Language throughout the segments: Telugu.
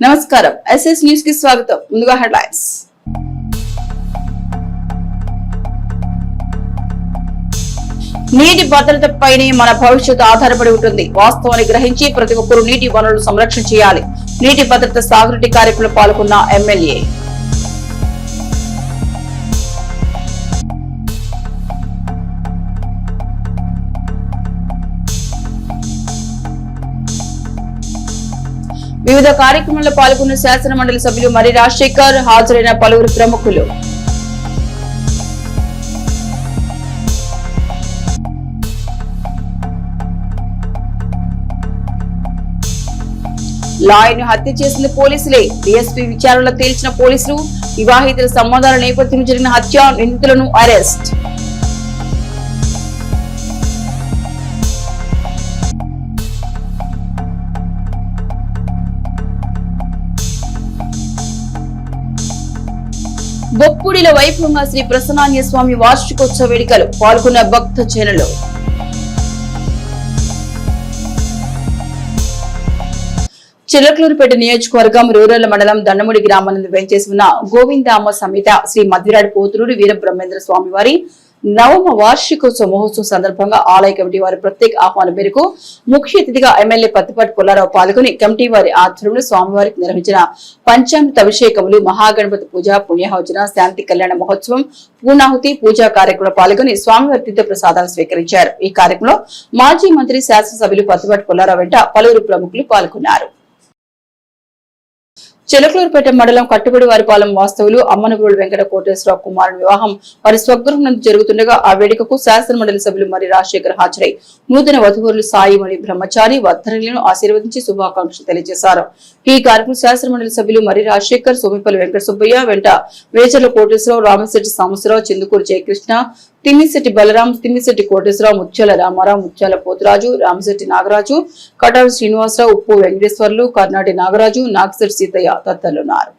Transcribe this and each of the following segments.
నమస్కారం ఎస్ఎస్ న్యూస్ కి స్వాగతం. ముందుగా హెడ్లైన్స్. నీటి భద్రతపైనే మన భవిష్యత్తు ఆధారపడి ఉంటుంది. వాస్తవాన్ని గ్రహించి ప్రతి ఒక్కరూ నీటి వనరులను సంరక్షణ చేయాలి. నీటి భద్రత సాగునీటి కార్యక్రమంలో పాల్గొన్న ఎమ్మెల్యే. వివిధ కార్యక్రమాల్లో పాల్గొన్న శాసన మండలి సభ్యులు మరి రాజశేఖర్, హాజరైన పలువురు ప్రముఖులు. లాయర్ను హత్య చేసిన పోలీసులే. డీఎస్పీ విచారణలో తేల్చిన పోలీసులు. వివాహితుల సంబంధాల నేపథ్యంలో జరిగిన హత్య, నిందితులను అరెస్ట్. బొప్పుడిల వైభవంగా శ్రీ ప్రసన్నాంజనేయ స్వామి వార్షికోత్సవ వేడుకలు. పాల్గొన్న భక్త జనులు. చిలకలూరుపేట నియోజకవర్గం రూరల్ మండలం దండముడి గ్రామానందు వెంచేసి ఉన్న గోవిందామ సమేత శ్రీ మధ్విరాడు పోతులూరి వీరబ్రహ్మేంద్ర స్వామి వారి నవమ వార్షికోత్సవ మహోత్సవం సందర్భంగా ఆలయ కమిటీ వారి ప్రత్యేక ఆహ్వానం మేరకు ముఖ్య అతిథిగా ఎమ్మెల్యే పత్తిపాటి పుల్లారావు పాల్గొని కమిటీ వారి ఆధ్వర్యంలో స్వామివారికి నిర్వహించిన పంచామృత అభిషేకములు, మహాగణపతి పూజ, పుణ్యాహవచన, శాంతి కళ్యాణ మహోత్సవం, పూర్ణాహుతి పూజా కార్యక్రమంలో పాల్గొని స్వామివారి తీర్థ ప్రసాదాలు స్వీకరించారు. ఈ కార్యక్రమంలో మాజీ మంత్రి, శాసనసభ్యులు పత్తిపాటి పుల్లారావు వెంట పలువురు ప్రముఖులు పాల్గొన్నారు. చిలకలూరుపేట మండలం కట్టుబడి వారిపాలెం వాస్తవులు అమ్మనగోడు వెంకట కోటేశ్వరరావు కుమారుని వివాహం వారి స్వగృహం నందు జరుగుతుండగా ఆ వేడుకకు శాసన మండలి సభ్యులు మరి రాజశేఖర్ హాజరై నూతన వధువులు సాయిమణి బ్రహ్మచారి వర్ధనులను ఆశీర్వదించి శుభాకాంక్షలు తెలియజేశారు. ఈ కార్యక్రమం శాసన మండలి సభ్యులు మరి రాజశేఖర్, సోమిపల్లి వెంకట సుబ్బయ్య వెంట వేచర్ల కోటేశ్వరరావు, రామశెట్టి సాంబశివరావు, చిందుకూరు జయకృష్ణ, తిమ్మిశెట్టి బలరాం, తిమ్మిశెట్టి కోటేశ్వరరావు, ముత్యాల రామారావు, ముత్యాల పోతురాజు, రామశెట్టి నాగరాజు, కటారు శ్రీనివాసరావు, ఉప్పు వెంకటేశ్వర్లు, కర్నాటి నాగరాజు, నాగశెట్టి సీతయ్య తదితరులున్నారు.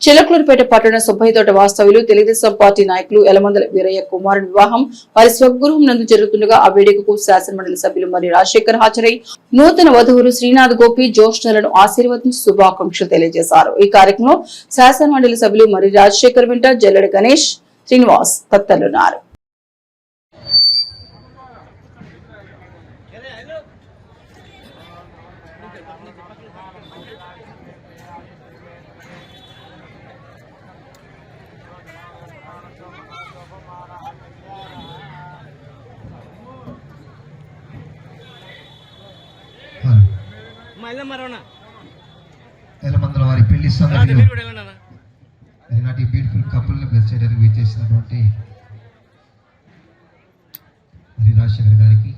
చిలకలూరుపేట పట్టణ సుబ్బయ్యతోట వాస్తవ్యులు తెలుగుదేశం పార్టీ నాయకులు యలమందల వీరయ్య కుమారుని వివాహం వారి స్వగృహం నందు జరుగుతుండగా ఆ వేడుకకు శాసన మండలి సభ్యులు మరి రాజశేఖర్ హాజరై నూతన వధువులు శ్రీనాథ్ గోపి, జ్యోష్ణలను ఆశీర్వదించి శుభాకాంక్షలు తెలియజేశారు. ఈ కార్యక్రమంలో శాసన మండలి సభ్యులు మరి రాజశేఖర్ వెంట జల్లెడ గణేష్, శ్రీనివాస్ తదితరులున్నారు. ఎలమందల వారి పెళ్లి సమయంలో ఈనాటి బ్యూటిఫుల్ కపుల్ ని బ్లెస్ చేయడానికి విచ్చేసినటువంటి రాజశేఖర్ గారికి,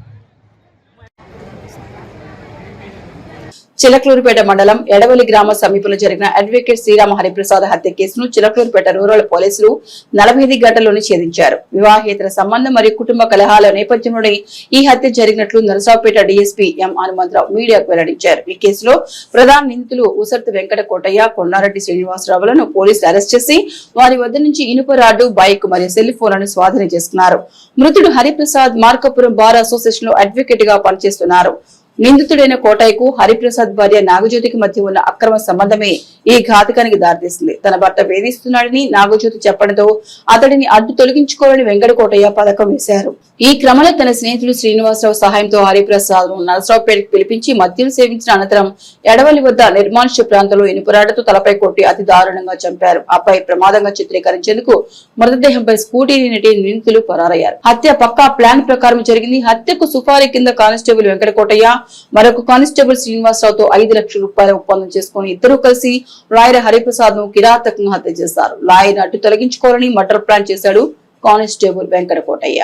చిలకలూరుపేట మండలం ఎడవలి గ్రామ సమీపంలో జరిగిన అడ్వకేట్ శ్రీరామ హరిప్రసాద్ హత్య కేసును చిలకలూరుపేట రూరల్ పోలీసులు 45 గంటల్లోనే ఛేదించారు. వివాహేతర సంబంధం మరియు కుటుంబ కలహాల నేపథ్యంలోనే ఈ హత్య జరిగినట్లు నరసాపేట డీఎస్పీ ఎం హనుమంతరావు మీడియాకు వెల్లడించారు. ఈ కేసులో ప్రధాన నిందితులు ఉసర్తి వెంకట కోటయ్య, కొండారెడ్డి శ్రీనివాసరావులను పోలీసులు అరెస్ట్ చేసి వారి వద్ద నుంచి ఇనుప రాడ్డు, బైక్ మరియు సెల్ ఫోన్లను స్వాధీనం చేసుకున్నారు. మృతుడు హరిప్రసాద్ మార్కాపురం బార్ అసోసియేషన్ లో అడ్వకేట్ గా పనిచేస్తున్నారు. నిందితుడైన కోటయ్యకు హరిప్రసాద్ భార్య నాగజ్యోతికి మధ్య ఉన్న అక్రమ సంబంధమే ఈ ఘాతకానికి దారితీసింది. తన భర్త వేధిస్తున్నాడని నాగజ్యోతి చెప్పడంతో అతడిని అడ్డు తొలగించుకోవాలని వెంకట కోటయ్య పథకం వేశారు. ఈ క్రమంలో తన స్నేహితుడు శ్రీనివాసరావు సహాయంతో హరిప్రసాద్ నరసరావుపేటకు పిలిపించి మద్యం సేవించిన అనంతరం ఎడవలి వద్ద నిర్మానుష్య ప్రాంతంలో ఇనుపరాడతో తలపై కొట్టి అతి దారుణంగా చంపారు. ఆపై ప్రమాదంగా చిత్రీకరించేందుకు మృతదేహంపై స్కూటీని నెట్టి నిందితులు పరారయ్యారు. హత్య పక్కా ప్లాన్ ప్రకారం జరిగింది. హత్యకు సుపారీ కింద కానిస్టేబుల్ వెంకట కోటయ్య, మరొక కానిస్టేబుల్ శ్రీనివాసరావుతో 5 లక్షల రూపాయల ఒప్పందం చేసుకుని ఇద్దరు కలిసి లాయర్ హరిప్రసాద్ ను కిరాతకంగా హత్య చేశారు. లాయర్ అడ్డు తొలగించుకోవాలని మర్డర్ ప్లాన్ చేశాడు కానిస్టేబుల్ వెంకట కోటయ్య.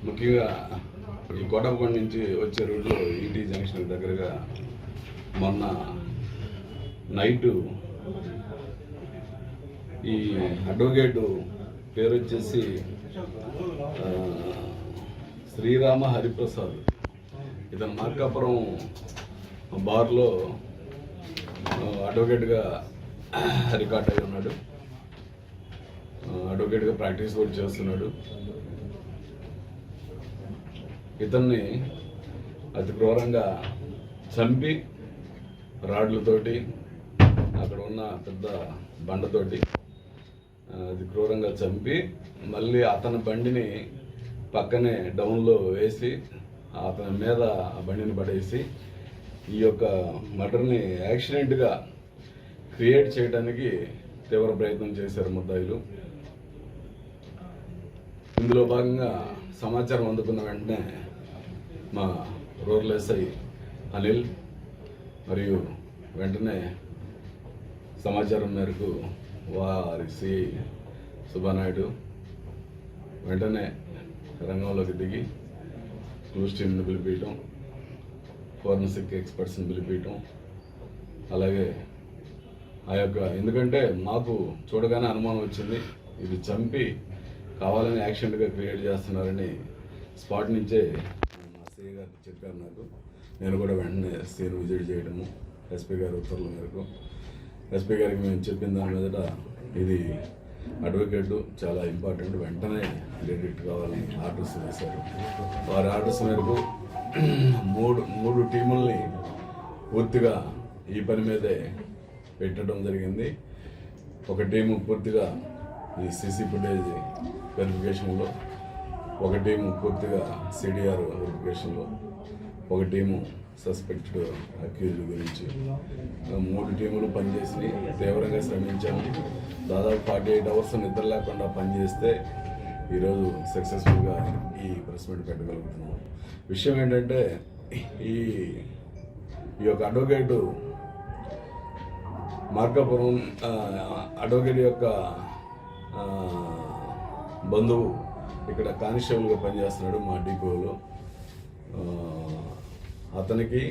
ముఖ్యంగా ఈ కోటప్పకొండ నుంచి వచ్చే రోడ్లో ఈటీ జంక్షన్ దగ్గరగా మొన్న నైటు ఈ అడ్వకేటు పేరు వచ్చేసి శ్రీరామ హరిప్రసాద్. ఇతను మార్కాపురం బార్లో అడ్వకేట్గా రికార్డ్ అయి ఉన్నాడు. అడ్వకేట్గా ప్రాక్టీస్ కూడా చేస్తున్నాడు. ఇతన్ని అతి క్రూరంగా చంపి రాడ్లతోటి అక్కడ ఉన్న పెద్ద బండతోటి అతి క్రూరంగా చంపి మళ్ళీ అతని బండిని పక్కనే డౌన్లో వేసి అతని మీద ఆ బండిని పడేసి ఈ యొక్క మర్డర్ని యాక్సిడెంట్గా క్రియేట్ చేయడానికి తీవ్ర ప్రయత్నం చేశారు ముద్దాయిలు. ఇందులో భాగంగా సమాచారం అందుకున్న వెంటనే మా రూరల్ ఎస్ఐ అనిల్ మరియు వెంటనే సమాచారం మేరకు వారి సిఐ సుబ్బానాయుడు వెంటనే రంగంలోకి దిగి క్లూస్ టీమ్ని పిలిపించడం, ఫోరెన్సిక్ ఎక్స్పర్ట్స్ని పిలిపించడం, అలాగే ఆ యొక్క ఎందుకంటే మాకు చూడగానే అనుమానం వచ్చింది, ఇది చంపి కావాలని యాక్సిడెంట్గా క్రియేట్ చేస్తున్నారని స్పాట్ నుంచే మా సిఐ గారు చెప్పారు నాకు. నేను కూడా వెంటనే సీన్ విజిట్ చేయడము, ఎస్పీ గారి ఉత్తర్వుల మేరకు ఎస్పీ గారికి మేము చెప్పిన దాని మీదట ఇది అడ్వకేట్ చాలా ఇంపార్టెంట్, వెంటనే డెడిక్ట్ కావాలని ఆర్డర్స్ వేశారు. వారి ఆర్డర్స్ మేరకు మూడు టీముల్ని పూర్తిగా ఈ పని మీదే పెట్టడం జరిగింది. ఒక టీము పూర్తిగా ఈ సీసీ ఫుటేజ్ వెరిఫికేషన్లో, ఒక టీము పూర్తిగా సిడిఆర్ వెరిఫికేషన్లో, ఒక టీము సస్పెక్టెడ్ అక్యూజ్డ్ గురించి. 3 టీములు పనిచేసి తీవ్రంగా శ్రమించాము. దాదాపు 48 అవర్స్ నిద్ర లేకుండా పనిచేస్తే ఈరోజు సక్సెస్ఫుల్గా ఈ ప్రెస్ మీట్ పెట్టగలుగుతున్నాం. విషయం ఏంటంటే ఈ యొక్క అడ్వకేటు మార్కాపురం అడ్వకేట్ యొక్క బంధువు ఇక్కడ కానిస్టేబుల్గా పనిచేస్తున్నాడు మా డిపోలో. అతనికి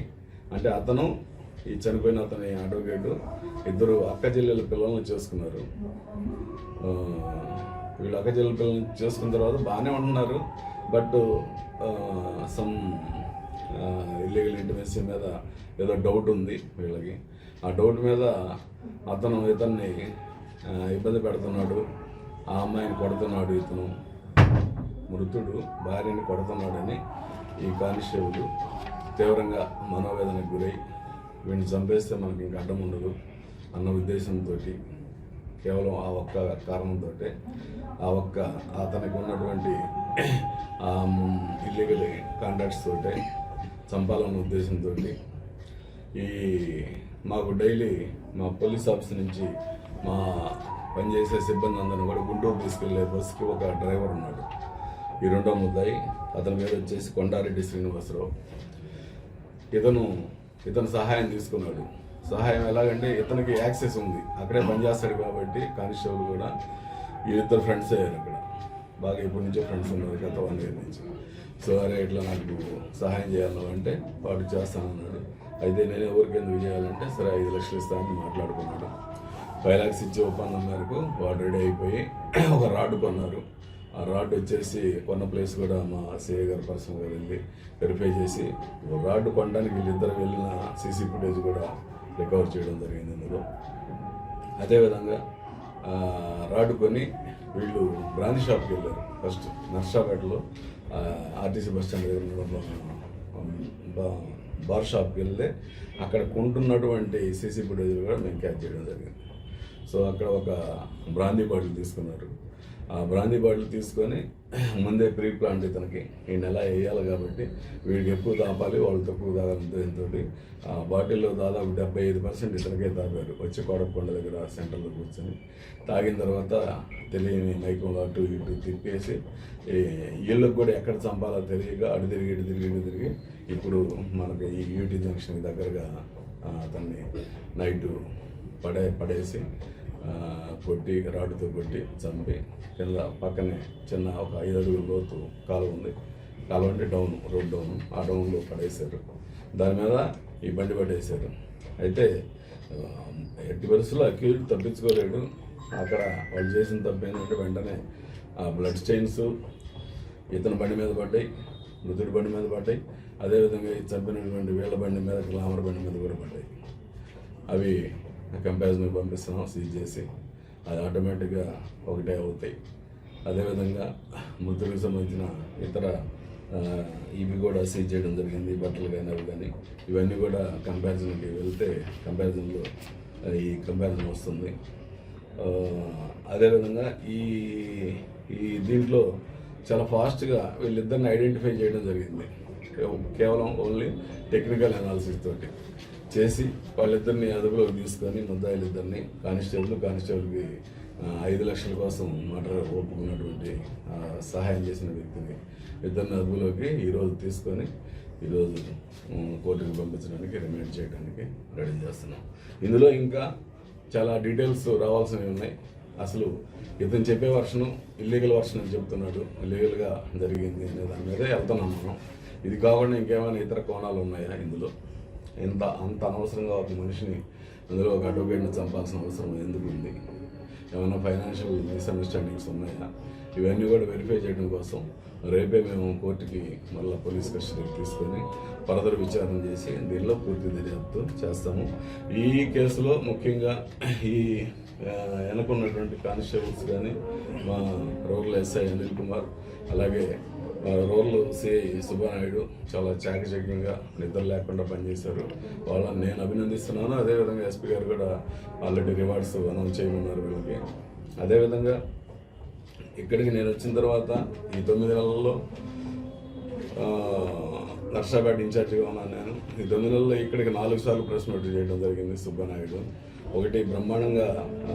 అంటే అతను ఈ చనిపోయిన అతని అడ్వకేటు ఇద్దరు అక్క చెల్లెల పిల్లలను చేసుకున్నారు. వీళ్ళు అక్క చెల్లెల పిల్లలను చేసుకున్న తర్వాత బాగానే ఉంటున్నారు. బట్ సమ్ ఇల్లీగల్ ఇంటిమెసీ మీద ఏదో డౌట్ ఉంది వీళ్ళకి. ఆ డౌట్ మీద అతను ఇతన్ని ఇబ్బంది పెడుతున్నాడు, ఆ అమ్మాయిని కొడుతున్నాడు, ఇతను మృతుడు భార్యని కొడుతున్నాడని ఈ కానిస్టేబుల్ తీవ్రంగా మనోవేదనకు గురై వీడిని చంపేస్తే మనకి ఇంక అడ్డం ఉండదు అన్న ఉద్దేశంతో కేవలం ఆ ఒక్క కారణంతో అతనికి ఉన్నటువంటి ఇల్లీగల్ కాంటాక్ట్స్ తోటే చంపాలన్న ఉద్దేశంతో ఈ మాకు డైలీ మా పోలీస్ ఆఫీస్ నుంచి మా పనిచేసే సిబ్బంది అందరిని కూడా గుంటూరు తీసుకెళ్లే బస్సుకి ఒక డ్రైవర్ ఉన్నాడు. ఈ రెండో ముద్దాయి అతని పేరు వచ్చేసి కొండారెడ్డి శ్రీనివాసరావు. ఇతను సహాయం తీసుకున్నాడు. సహాయం ఎలాగంటే ఇతనికి యాక్సెస్ ఉంది, అక్కడే పనిచేస్తాడు కాబట్టి కానిస్టేబుల్ కూడా ఈ ఇద్దరు ఫ్రెండ్స్ అయ్యారు. అక్కడ బాగా ఇప్పటి నుంచో ఫ్రెండ్స్ ఉన్నారు గత 1 year నుంచి. సో అరే ఇట్లా నాకు సహాయం చేయాలి అంటే వాడు చేస్తానన్నాడు. అయితే నేను ఎవరికి ఎందుకు చేయాలంటే సరే 5 లక్షలు ఇస్తానని మాట్లాడుకున్నాడు. 5 lakhs ఇచ్చే ఒప్పందం మేరకు వాడు రెడీ అయిపోయి ఒక రాడ్ కొన్నారు. ఆ రాడ్ వచ్చేసి కొన్న ప్లేస్ కూడా మా సిఐ గారు పర్సనల్గా వెళ్ళి వెరిఫై చేసి రాడ్ కొనడానికి వీళ్ళిద్దరు వెళ్ళిన సీసీ ఫుటేజ్ కూడా రికవర్ చేయడం జరిగింది ఇందులో. అదేవిధంగా రాడ్ కొని వీళ్ళు బ్రాంచ్ షాప్కి వెళ్ళారు. ఫస్ట్ నర్సాపేటలో ఆర్టీసీ బస్ స్టాండ్ దగ్గర బార్ షాప్కి వెళ్తే అక్కడ కొంటున్నటువంటి సీసీ ఫుటేజ్ కూడా మేము క్యాచ్ చేయడం జరిగింది. సో అక్కడ ఒక బ్రాందీ బాటిల్ తీసుకున్నారు. ఆ బ్రాందీ బాటిల్ తీసుకొని ముందే ప్రీ ప్లాంట్ ఇతనికి ఈ నెల వేయాలి కాబట్టి వీడికి ఎక్కువ తాపాలి, వాళ్ళు తక్కువ తాగాలి ఉద్దేశంతో ఆ బాటిల్లో దాదాపు 75% ఇతనికే తాగారు. వచ్చి కోడకొండ దగ్గర సెంటర్లో కూర్చొని తాగిన తర్వాత తెలియని మైకంలో అటు ఇటు తిప్పేసి ఇళ్ళకు కూడా ఎక్కడ చంపాలో తెలియక అటు తిరిగి ఇటు తిరిగి ఇప్పుడు మనకి ఈ యూటీ జంక్షన్ దగ్గరగా అతన్ని నైటు పడేసి కొట్టి రాడ్డుతో కొట్టి చంపి కింద పక్కనే చిన్న ఒక 5 అడుగుల లోతు కాలువ ఉంది. కాలువ అంటే రోడ్ డౌన్, ఆ డౌన్లో పడేశారు. దాని మీద ఈ బండి పడేశారు. అయితే ఎట్టి పరిస్థితుల్లో అక్యూజ్డ్ తప్పించుకోలేడు. అక్కడ వాళ్ళు చేసిన తప్పు ఏంటంటే వెంటనే ఆ బ్లడ్ స్టెయిన్స్ ఇతని బండి మీద పడ్డాయి, మృతుడి బండి మీద పడ్డాయి. అదేవిధంగా ఈ చంపినటువంటి వీళ్ళ బండి మీద, గ్లామర్ బండి మీద కూడా పడ్డాయి. అవి కంపారిజన్కి పంపిస్తున్నాం సీజ్ చేసి, అది ఆటోమేటిక్గా ఒకటే అవుతాయి. అదేవిధంగా మృతుడికి సంబంధించిన ఇతర ఇవి కూడా సీజ్ చేయడం జరిగింది, బట్టలు కానీ అవి కానీ. ఇవన్నీ కూడా కంపారిజన్కి వెళ్తే కంపారిజన్లో ఈ కంపారిజన్ వస్తుంది. అదేవిధంగా ఈ దీంట్లో చాలా ఫాస్ట్గా వీళ్ళిద్దరిని ఐడెంటిఫై చేయడం జరిగింది. కేవలం ఓన్లీ టెక్నికల్ అనాలిసిస్ తోటి చేసి వాళ్ళిద్దరిని అదుపులోకి తీసుకొని ముద్దాయిలిద్దరిని కానిస్టేబుల్కి 5 లక్షల కోసం ఒప్పుకున్నటువంటి సహాయం చేసిన వ్యక్తిని ఇద్దరిని అదుపులోకి ఈరోజు తీసుకొని ఈరోజు కోర్టుకు పంపించడానికి రిమాండ్ చేయడానికి రెడీ చేస్తున్నాం. ఇందులో ఇంకా చాలా డీటెయిల్స్ రావాల్సినవి ఉన్నాయి. అసలు ఇతను చెప్పే వర్షను ఇల్లీగల్ వర్షన్ అని చెప్తున్నాడు, ఇల్లీగల్గా జరిగింది అనే దాని మీదే వెళ్తున్నాం మనం. ఇది కాకుండా ఇంకేమైనా ఇతర కోణాలు ఉన్నాయా ఇందులో? అంత అనవసరంగా ఒక మనిషిని అందులో ఒక అడ్వకేట్ని చంపాల్సిన అవసరం ఎందుకు ఉంది? ఏమైనా ఫైనాన్షియల్ మిస్అండర్స్టాండింగ్స్ ఉన్నాయా? ఇవన్నీ కూడా వెరిఫై చేయడం కోసం రేపే మేము కోర్టుకి మళ్ళీ పోలీస్ కస్టడీకి తీసుకొని ఫర్దర్ విచారణ చేసి దీనిలో పూర్తి దర్యాప్తు చేస్తాము. ఈ కేసులో ముఖ్యంగా ఈ వెనకున్నటువంటి కానిస్టేబుల్స్ కానీ, మా రూరల్ ఎస్ఐ అనిల్ కుమార్, అలాగే రూరల్ సిఐ సుబ్బానాయుడు చాలా చాకచక్యంగా నిద్ర లేకుండా పనిచేశారు. వాళ్ళని నేను అభినందిస్తున్నాను. అదేవిధంగా ఎస్పీ గారు కూడా ఆల్రెడీ రివార్డ్స్ అనౌన్స్ చేయమన్నారు వీళ్ళకి. అదేవిధంగా ఇక్కడికి నేను వచ్చిన తర్వాత ఈ 9 నెలల్లో నర్సాపేట ఇన్ఛార్జిగా ఉన్నాను నేను. ఈ 9 నెలల్లో ఇక్కడికి 4 సార్లు ప్రెస్ నోట్ చేయడం జరిగింది సుబ్బానాయుడు. ఒకటి బ్రహ్మాండంగా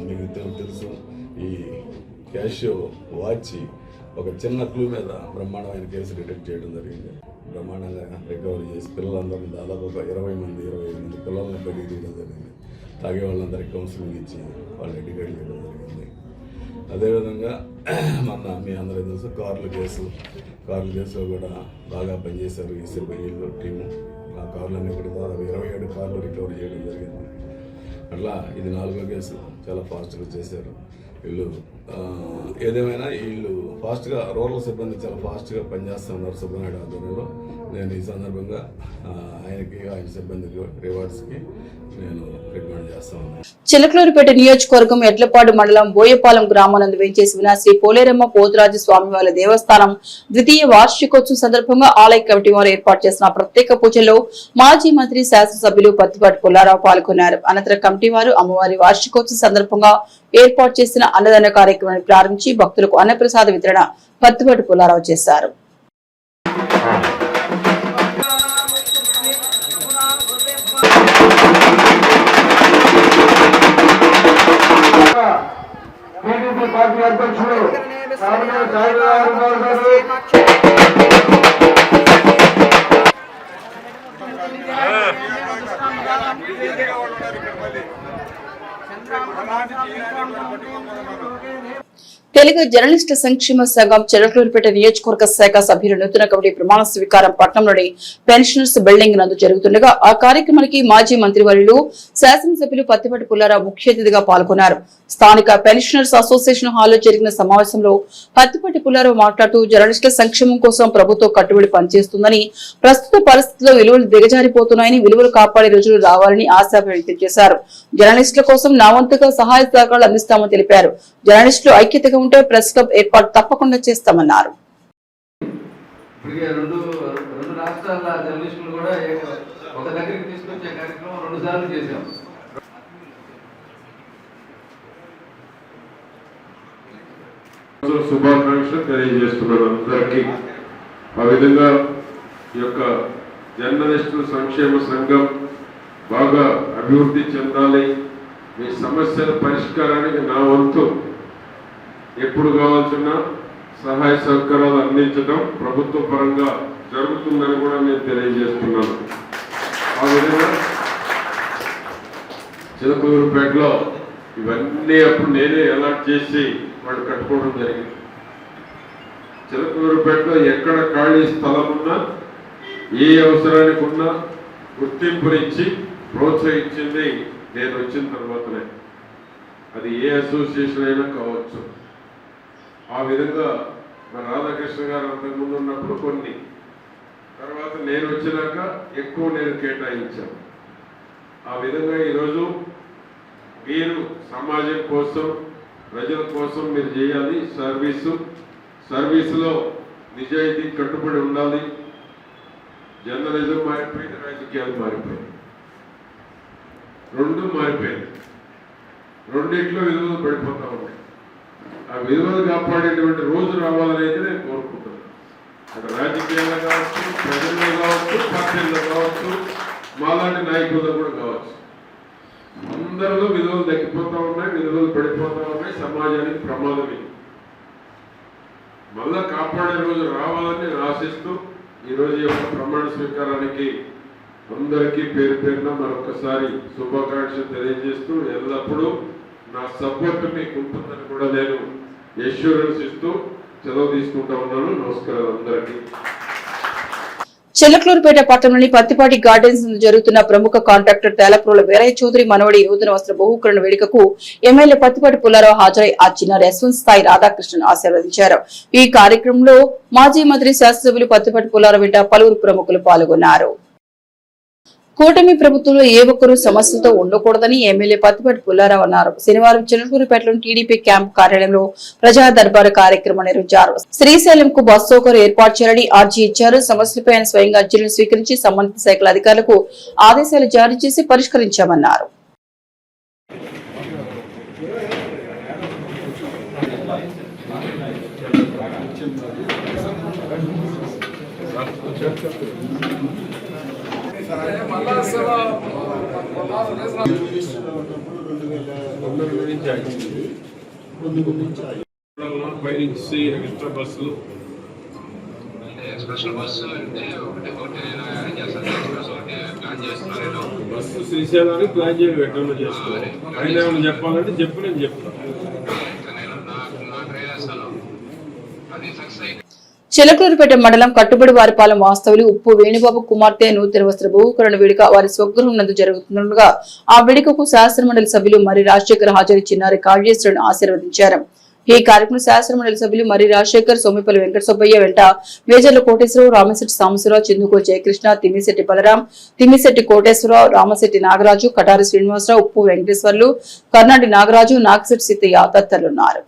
మీకు తెలుసు, ఈ క్యాషియో వాచ్ ఒక చిన్న క్లూ మీద బ్రహ్మాండమైన కేసు డిటెక్ట్ చేయడం జరిగింది. బ్రహ్మాండంగా రికవరీ చేసి పిల్లలందరినీ దాదాపు ఒక 25 మంది పిల్లలను బయటికి తీయడం జరిగింది. తాగే వాళ్ళందరికీ కౌన్సిలింగ్ ఇచ్చి వాళ్ళు ఎడ్యుకేట్ చేయడం జరిగింది. అదేవిధంగా మన మీ అందరూ తెలుసు కార్ల కేసులో కూడా బాగా పనిచేశారు ఈ సిబ్బంది టీము. ఆ కార్లన్నీ కూడా దాదాపు 27 కార్లు రికవరీ చేయడం జరిగింది. అట్లా ఇది 4వ కేసు, చాలా ఫాస్ట్గా చేశారు వీళ్ళు. ఏదేమైనా వీళ్ళు ఫాస్ట్గా రూరల్ సిబ్బంది చాలా ఫాస్ట్గా పనిచేస్తున్నారు సుబ్బానాయుడు ఆధ్వర్యంలో. నేను ఈ సందర్భంగా ఆయన సిబ్బందికి రివార్డ్స్కి నేను రికమెండ్ చేస్తాను. చిలకలూరిపేట నియోజకవర్గం ఎడ్లపాడు మండలం బోయపాలెం గ్రామానందు వేంచేసి ఉన్న శ్రీ పోలేరమ్మ పోతురాజు స్వామివారి దేవస్థానం 2వ వార్షికోత్సవం సందర్భంగా ఆలయ కమిటీ వారు ఏర్పాటు చేసిన ప్రత్యేక పూజల్లో మాజీ మంత్రి శాసనసభ్యులు పత్తిపాటి పుల్లారావు పాల్గొన్నారు. అనంతరం కమిటీ వారు అమ్మవారి వార్షికోత్సవం సందర్భంగా ఏర్పాటు చేసిన అన్నదాన కార్యక్రమాన్ని ప్రారంభించి భక్తులకు అన్నప్రసాద వితరణ పత్తిపాటి పుల్లారావు చేశారు. పార్టీ అధ్యక్షుడు తెలుగు జర్నలిస్టు సంక్షేమ సంఘం చిలకలూరిపేట నియోజకవర్గ శాఖ సభ్యుల నూతన కమిటీ ప్రమాణ స్వీకారం పట్టణంలోని పెన్షనర్స్ బిల్డింగ్ నందు జరుగుతుండగా ఆ కార్యక్రమానికి మాజీ మంత్రివర్యులు శాసనసభ్యులు పత్తిపాటి పుల్లారావు ముఖ్య అతిథిగా పాల్గొన్నారు. స్థానిక పెన్షనర్స్ అసోసియేషన్ హాల్లో జరిగిన సమావేశంలో పత్తిపాటి పుల్లారావు మాట్లాడుతూ జర్నలిస్టుల సంక్షేమం కోసం ప్రభుత్వం కట్టుబడి పనిచేస్తుందని, ప్రస్తుత పరిస్థితుల్లో విలువలు దిగజారిపోతున్నాయని, విలువలు కాపాడే రోజులు రావాలని ఆశాభావం వ్యక్తం చేశారు. జర్నలిస్టుల కోసం నా వంతుగా సహాయ సహకారాలు అందిస్తామని తెలిపారు. జర్నలిస్టులు ఐక్యతగా ఉంటే ప్రెస్ క్లబ్ ఏర్పాటు తప్పకుండా చేస్తామన్నారు. రెండు రాష్ట్రాల జర్నలిస్టులు కూడా ఒక దగ్గరికి తీసుకొచ్చే కార్యక్రమం 2 సార్లు చేశాం. శుభాకాంక్షలు తెలియజేస్తున్నాను అందరికీ. ఆ విధంగా ఈ యొక్క జర్నలిస్టుల సంక్షేమ సంఘం బాగా అభివృద్ధి చెందాలి, మీ సమస్యల పరిష్కారానికి నా వంతు ఎప్పుడు కావాల్సిన సహాయ సహకారాలు అందించడం ప్రభుత్వ పరంగా జరుగుతుందని కూడా నేను తెలియజేస్తున్నాను. ఆ విధంగా చిలకలూరుపేటలో ఇవన్నీ అప్పుడు నేనే అలాట్ చేసి వాళ్ళు కట్టుకోవడం జరిగింది. చిలకలూరుపేటలో ఎక్కడ ఖాళీ స్థలం ఉన్నా, ఏ అవసరానికి ఉన్నా గుర్తింపునిచ్చి ప్రోత్సహించింది నేను వచ్చిన తర్వాతనే, అది ఏ అసోసియేషన్ అయినా కావచ్చు. ఆ విధంగా మరి రాధాకృష్ణ గారు అంతకుముందు ఉన్నప్పుడు కొన్ని, తర్వాత నేను వచ్చినాక ఎక్కువ నేను కేటాయించాను. ఆ విధంగా ఈరోజు మీరు సమాజం కోసం, ప్రజల కోసం మీరు చేయాలి. సర్వీసులో నిజాయితీ కట్టుబడి ఉండాలి. జర్నలిజం మారిపోయింది, రాజకీయాలు మారిపోయింది, రెండు మారిపోయింది. రెండింటిలో విలువలు పడిపోతా ఉన్నాయి. ఆ విలువలు కాపాడేటువంటి రోజు రావాలని అయితే నేను కోరుకుంటున్నాను. అక్కడ రాజకీయాల్లో కావచ్చు, ప్రజల్లో కావచ్చు, పార్టీల్లో కావచ్చు, మాలాంటి నాయకుల్లో కూడా కావచ్చు. అందరిలో విలువలు తగ్గిపోతూ ఉన్నాయి, విలువలు పడిపోతూ ఉన్నాయి. సమాజానికి ప్రమాదమే. మళ్ళా కాపాడే రోజు రావాలని నేను ఆశిస్తూ ఈరోజు యొక్క ప్రమాణ స్వీకారానికి అందరికీ పేరు పేరున మరొకసారి శుభాకాంక్షలు తెలియజేస్తూ, ఎల్లప్పుడూ నా సపోర్ట్ మీకు ఉంటుందని కూడా నేను ఎష్యూరెన్స్ ఇస్తూ సెలవు తీసుకుంటా ఉన్నాను. నమస్కారాలు అందరికీ. చిలకలూరుపేట పట్టణంలోని పత్తిపాటి గార్డెన్స్ జరుగుతున్న ప్రముఖ కాంట్రాక్టర్ తేలప్రోల వీరయ్య చౌదరి మనవడి నూతన వస్త్ర బహుకరణ వేడుకకు ఎమ్మెల్యే పత్తిపాటి పుల్లారావు హాజరై ఆ చిన్నారి యశ్వంత్ స్థాయి రాధాకృష్ణన్ ఆశీర్వదించారు. ఈ కార్యక్రమంలో మాజీ మంత్రి శాసనసభ్యులు పత్తిపాటి పుల్లారావు వెంట పలువురు ప్రముఖులు పాల్గొన్నారు. కూటమి ప్రభుత్వంలో ఏ ఒక్కరూ సమస్యలతో ఉండకూడదని ఎమ్మెల్యే పత్తిపాటి పుల్లారావు అన్నారు. శనివారం చిలకలూరుపేటలోని టీడీపీ క్యాంప్ కార్యాలయంలో ప్రజా దర్బారు కార్యక్రమం నిర్వహించారు. శ్రీశైలంకు బస్ సౌకర్యం ఏర్పాటు చేయాలని ఆర్జీ ఇచ్చారు. సమస్యలపై ఆయన స్వయంగా అర్జీలను స్వీకరించి సంబంధిత శాఖల అధికారులకు ఆదేశాలు జారీ చేసి పరిష్కరించామన్నారు. బస్సు శ్రీశైలానికి ప్లాన్ చేయాలి, ఎట్లా చేసుకోవాలి. ఆయన ఏమైనా చెప్పాలంటే చెప్పు, నేను చెప్తాను. చిలకలూరుపేట మండలం కట్టుబడి వారిపాలెం వాస్తవులు ఉప్పు వేణుబాబు కుమార్తె నూతన వస్త్ర బహుకరణ వేడుక వారి స్వగృహం నందు జరుగుతుండగా ఆ వేడుకకు శాసనమండలి సభ్యులు మరి రాజశేఖర్ హాజరు చిన్నారి కావ్యేశ్వరుని ఆశీర్వదించారు. ఈ కార్యక్రమం శాసనమండలి సభ్యులు మరి రాజశేఖర్, సోమిపల్లి వెంకట సుబ్బయ్య వెంట మేజర్ల కోటేశ్వరరావు, రామశెట్టి సాంబశివరావు, చిందుకో జయకృష్ణ, తిమ్మిశెట్టి బలరాం, తిమ్మిశెట్టి కోటేశ్వరరావు, రామశెట్టి నాగరాజు, కటారి శ్రీనివాసరావు, ఉప్పు వెంకటేశ్వర్లు, కర్ణాటి నాగరాజు, నాగశెట్టి సీతయ్య తదితరులున్నారు.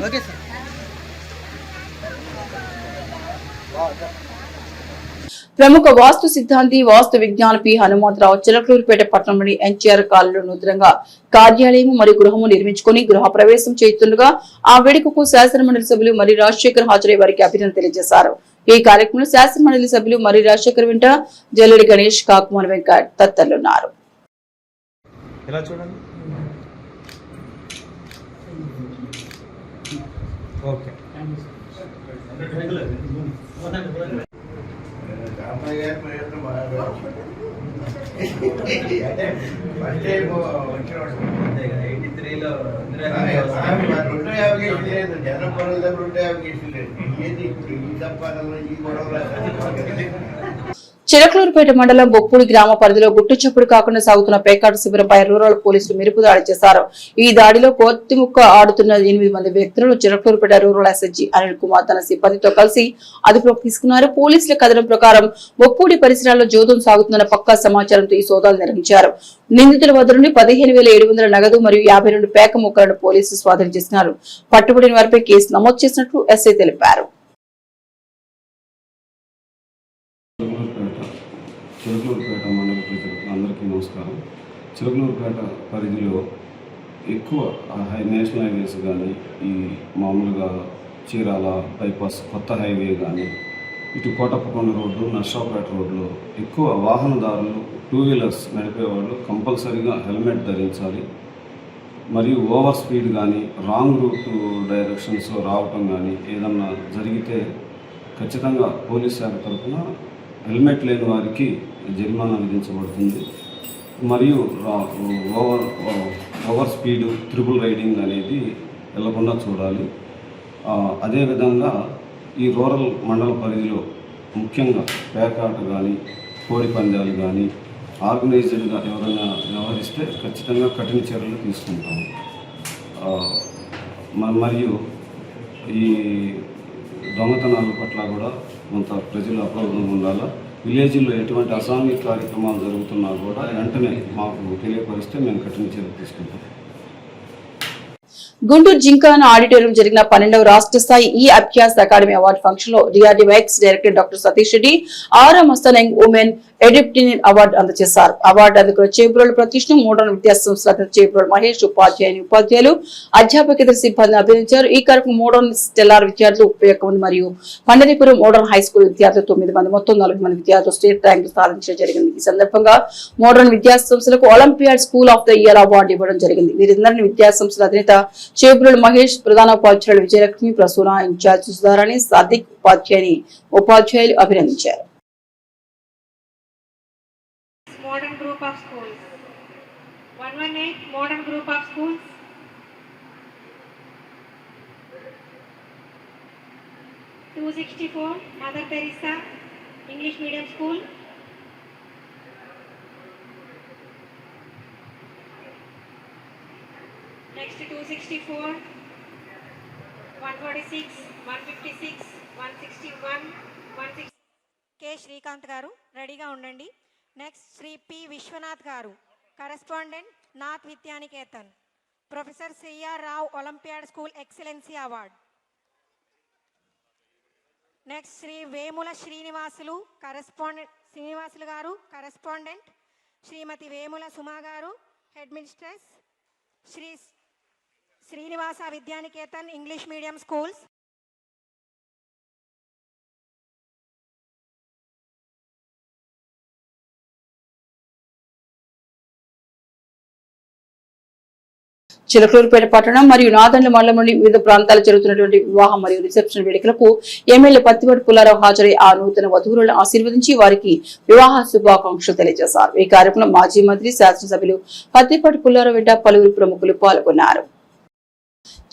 Okay sir. ప్రముఖ వాస్తు సిద్ధాంతి వాస్తు విజ్ఞాన పి హనుమంతరావు చిలకలూరుపేట పట్టణంలోని ఎన్టీఆర్ కాలనీలో నూతనంగా కార్యాలయం మరియు గృహము నిర్మించుకుని గృహ ప్రవేశం చేస్తుండగా ఆ వేడుకకు శాసనమండలి సభ్యులు మరి రాజశేఖర్ హాజరై వారికి అభినందన తెలియజేశారు. ఈ కార్యక్రమంలో శాసనమండలి సభ్యులు మరి రాజశేఖర్ వెంట జల్లెడి గణేష్, కాకుమోని వెంకట్ తదితరులున్నారు. చిలకలూరుపేట మండలం బొప్పూడి గ్రామ పరిధిలో గుట్టు చప్పుడు కాకుండా సాగుతున్న పేకాట శిబిరంపై రూరల్ పోలీసులు మెరుపు దాడి చేశారు. ఈ దాడిలో కోతిముక్క ఆడుతున్న 8 మంది వ్యక్తులను చిలకలూరుపేట రూరల్ ఎస్ఐజీ అనిల్ కుమార్ తన సిబ్బందితో కలిసి అదుపులోకి తీసుకున్నారు. పోలీసుల కథనం ప్రకారం బొప్పూడి పరిసరాల్లో జోదం సాగుతున్న పక్కా సమాచారంతో ఈ సోదాలు నిర్వహించారు. నిందితుల వద్ద నుండి 15,700 నగదు మరియు 52 పేక ముక్కలను పోలీసులు స్వాధీనం చేస్తున్నారు. పట్టుబడిన వారిపై కేసు నమోదు చేసినట్లు ఎస్ఐ తెలిపారు. చిలకలూరుపేట మండల ప్రజలకు అందరికీ నమస్కారం. చిలకలూరుపేట పరిధిలో ఎక్కువ నేషనల్ హైవేస్ కానీ, ఈ మామూలుగా చీరాల బైపాస్ కొత్త హైవే కానీ, ఇటు కోటప్పకొండ రోడ్డు, నర్సాపేట రోడ్లో ఎక్కువ వాహనదారులు, 2 వీలర్స్ నడిపేవాళ్ళు కంపల్సరీగా హెల్మెట్ ధరించాలి. మరియు ఓవర్ స్పీడ్ కానీ, రాంగ్ రూట్ డైరెక్షన్స్లో రావటం కానీ ఏదన్నా జరిగితే ఖచ్చితంగా పోలీస్ శాఖ తరఫున హెల్మెట్ లేని వారికి జరిమానా విధించబడుతుంది. మరియు ఓవర్ స్పీడ్, ట్రిపుల్ రైడింగ్ అనేది వెళ్లకుండా చూడాలి. అదేవిధంగా ఈ రూరల్ మండల పరిధిలో ముఖ్యంగా పేకాట కానీ, కోడి పందాలు కానీ ఆర్గనైజ్డ్గా ఎవరైనా వ్యవహరిస్తే ఖచ్చితంగా కఠిన చర్యలు తీసుకుంటాము. మరియు ఈ దొంగతనాల పట్ల కూడా కొంత ప్రజలు అప్రమత్తంగా ఉండాలి. విలేజ్లో ఎటువంటి అసాంఘిక కార్యక్రమాలు జరుగుతున్నా కూడా వెంటనే మాకు తెలియపరిస్తే మేము కఠిన చర్యలు తీసుకుంటాం. గుంటూరు జింకానా ఆడిటోరియం జరిగిన 12వ రాష్ట్ర స్థాయి ఈ అభ్యాస్ అకాడమీ అవార్డు ఫంక్షన్ లో DRDO ex director doctor Satish Reddy Aara Mastan young women ఎడిప్టినియన్ అవార్డు అందజేశారు. అవార్డు అందుకున్న చేబ్రోలు ప్రతిష్ఠ మోడర్న్ విద్యాసంస్థ చేబ్రోలు మహేష్ ఉపాధ్యాయులు అధ్యాపకేతర సిబ్బందిని అభినందించారు. ఈ కార్యక్రమం మోడర్న్ స్టెల్లార్ విద్యార్థులు 31 మంది మరియు పండరీపురం మోడర్న్ హై స్కూల్ విద్యార్థులు 9 మంది, మొత్తం 40 మంది విద్యార్థులు స్టేట్ ర్యాంకులు సాధించడం జరిగింది. ఈ సందర్భంగా మోడర్న్ విద్యాసంస్థలకు olympiad school of the year award ఇవ్వడం జరిగింది. వీరందరినీ విద్యాసంస్థల అధినేత చేబ్రోలు మహేష్, ప్రధాన ఉపాధ్యాయులు విజయలక్ష్మి, ప్రసూన, ఇన్ఛార్జ్ సుధారాణి, సాదిక్ ఉపాధ్యాయులు అభినందించారు. Modern group of schools. 118 modern group of schools. 264 Mother Teresa English medium school. Next 264, 146, 156, 161, 160. K. Shrikant garu రెడీగా ఉండండి. నెక్స్ట్ శ్రీ పి విశ్వనాథ్ గారు, correspondent, Nath Vidyaniketan. Professor CR Rao, olympiad school excellency award. Next Shri Vemula Srinivasulu గారు, కరెస్పాండెంట్. శ్రీమతి వేముల సుమా గారు, headmistress, Shri Srinivasa Vidyaniketan English medium schools. Chilakaluripet పట్టణం మరియు నాదెండ్ల మండలంలోని వివిధ ప్రాంతాల్లో జరుగుతున్నటువంటి వివాహం మరియు రిసెప్షన్ వేడుకలకు ఎమ్మెల్యే పత్తిపాటి పుల్లారావు హాజరై ఆ నూతన వధువులను ఆశీర్వదించి వారికి వివాహ శుభాకాంక్షలు తెలియజేశారు. ఈ కార్యక్రమంలో మాజీ మంత్రి, శాసనసభ్యులు పత్తిపాటి పుల్లారావు వెంట పలువురు ప్రముఖులు పాల్గొన్నారు.